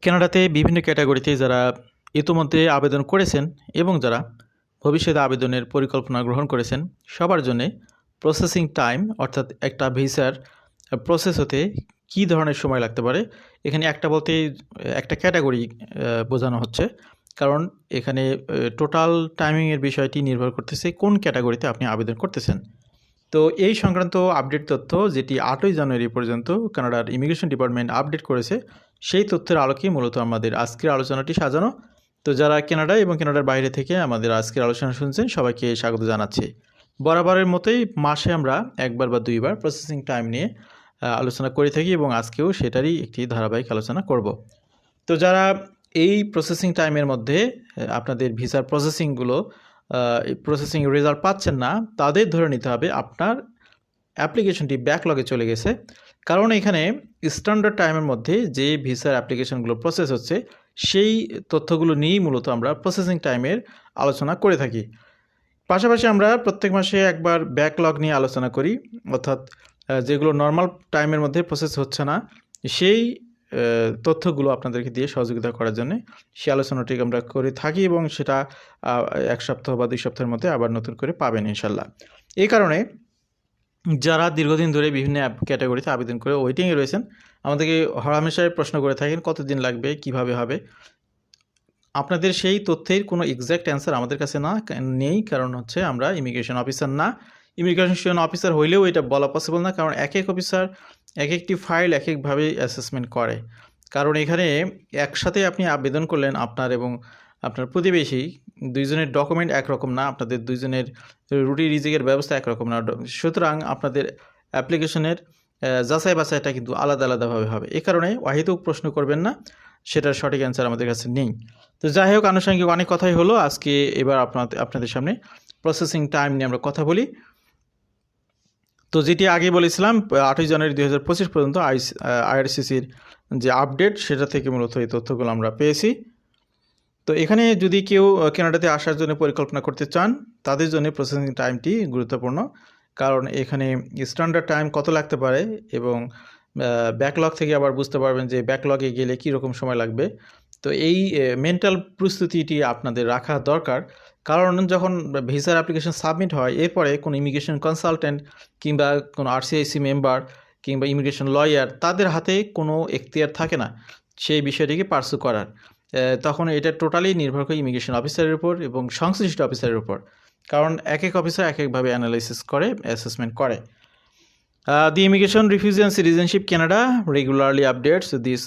কানাডাতে বিভিন্ন ক্যাটাগরিতে যারা ইতোমধ্যে আবেদন করেছেন এবং যারা ভবিষ্যতে আবেদনের পরিকল্পনা গ্রহণ করেছেন সবার জন্যে প্রসেসিং টাইম অর্থাৎ একটা ভিসার প্রসেস হতে কী ধরনের সময় লাগতে পারে এখানে একটা বলতে একটা ক্যাটাগরি বোঝানো হচ্ছে, কারণ এখানে টোটাল টাইমিংয়ের বিষয়টি নির্ভর করতেছে কোন ক্যাটাগরিতে আপনি আবেদন করতেছেন। তো এই সংক্রান্ত আপডেট তথ্য যেটি 8ই জানুয়ারি পর্যন্ত কানাডার ইমিগ্রেশন ডিপার্টমেন্ট আপডেট করেছে সেই তথ্যের আলোকে মূলত আমাদের আজকের আলোচনাটি সাজানো। তো যারা কানাডা এবং কানাডার বাইরে থেকে আমাদের আজকের আলোচনা শুনছেন সবাইকে স্বাগত জানাচ্ছি। বরাবরের মতোই মাসে আমরা একবার বা দুইবার প্রসেসিং টাইম নিয়ে আলোচনা করে থাকি এবং আজকেও সেটারই একটি ধারাবাহিক আলোচনা করব। তো যারা এই প্রসেসিং টাইমের মধ্যে আপনাদের ভিসার প্রসেসিংগুলো প্রসেসিং রেজাল্ট পাচ্ছেন না, তাদের ধরে নিতে হবে আপনার অ্যাপ্লিকেশনটি ব্যাকলগে চলে গেছে, কারণ এখানে স্ট্যান্ডার্ড টাইমের মধ্যে যে ভিসার অ্যাপ্লিকেশনগুলো প্রসেস হচ্ছে সেই তথ্যগুলো নিয়েই মূলত আমরা প্রসেসিং টাইমের আলোচনা করে থাকি। পাশাপাশি আমরা প্রত্যেক মাসে একবার ব্যাকলগ নিয়ে আলোচনা করি, অর্থাৎ যেগুলো নর্মাল টাইমের মধ্যে প্রসেস হচ্ছে না সেই তথ্যগুলো আপনাদেরকে দিয়ে সহযোগিতা করার জন্য সেই আলোচনাটি আমরা করে থাকি এবং সেটা 1 সপ্তাহ বা 2 সপ্তাহের মধ্যে আবার নতুন করে পাবেন ইনশাল্লাহ। এই কারণে যারা দীর্ঘদিন ধরে বিভিন্ন ক্যাটাগরিতে আবেদন করে ওয়েটিংয়ে রয়েছেন আমাদেরকে হরহামেশাই প্রশ্ন করে থাকেন কতদিন লাগবে, কিভাবে হবে। আপনাদের সেই তথ্যের কোনো এক্স্যাক্ট অ্যান্সার আমাদের কাছে নেই, কারণ হচ্ছে আমরা ইমিগ্রেশন অফিসার না। ইমিগ্রেশন অফিসার হইলেও এটা বলা পসিবল না, কারণ এক এক অফিসার এক একটি ফাইল এক একভাবে অ্যাসেসমেন্ট করে। কারণ এখানে একসাথে আপনি আবেদন করলেন আপনার এবং আপনার প্রতিবেশী দুইজনের ডকুমেন্ট একরকম না, আপনাদের দুইজনের রুটি রিজিকের ব্যবস্থা একরকম না, সুতরাং আপনাদের অ্যাপ্লিকেশনের যাচাই বাছাইটা কিন্তু আলাদা আলাদাভাবে হবে। এ কারণে অহেতুক প্রশ্ন করবেন না, সেটার সঠিক অ্যান্সার আমাদের কাছে নেই। তো যাই হোক, আনুষঙ্গিক অনেক কথাই হলো, আজকে এবার আপনাদের সামনে প্রসেসিং টাইম নিয়ে আমরা কথা বলি। তো যেটি আগে বলেছিলাম 8ই জানুয়ারি 2025 পর্যন্ত আইআরসিসির যে আপডেট সেটা থেকে মূলত এই তথ্যগুলো আমরা পেয়েছি। তো এখানে যদি কেউ কানাডাতে আসার জন্য পরিকল্পনা করতে চান তাদের জন্য প্রসেসিং টাইমটি গুরুত্বপূর্ণ, কারণ এখানে স্ট্যান্ডার্ড টাইম কত লাগতে পারে এবং ব্যাকলগ থেকে আবার বুঝতে পারবেন যে ব্যাকলগে গেলে কী রকম সময় লাগবে। তো এই মেন্টাল প্রস্তুতিটি আপনাদের রাখা দরকার, কারণ যখন ভিসার অ্যাপ্লিকেশন সাবমিট হয় এরপরে কোনো ইমিগ্রেশন কনসালটেন্ট কিংবা কোনো আরসিআইসি মেম্বার কিংবা ইমিগ্রেশন লয়ার তাদের হাতে কোনো এখতিয়ার থাকে না সেই বিষয়টিকে পার্সু করার। তখন এটা টোটালি নির্ভর করে ইমিগ্রেশন অফিসারের উপর এবং সংশ্লিষ্ট অফিসারের উপর, কারণ এক এক অফিসার এক একভাবে অ্যানালাইসিস করে, অ্যাসেসমেন্ট করে। The Immigration, Refugee and Citizenship Canada regularly updates this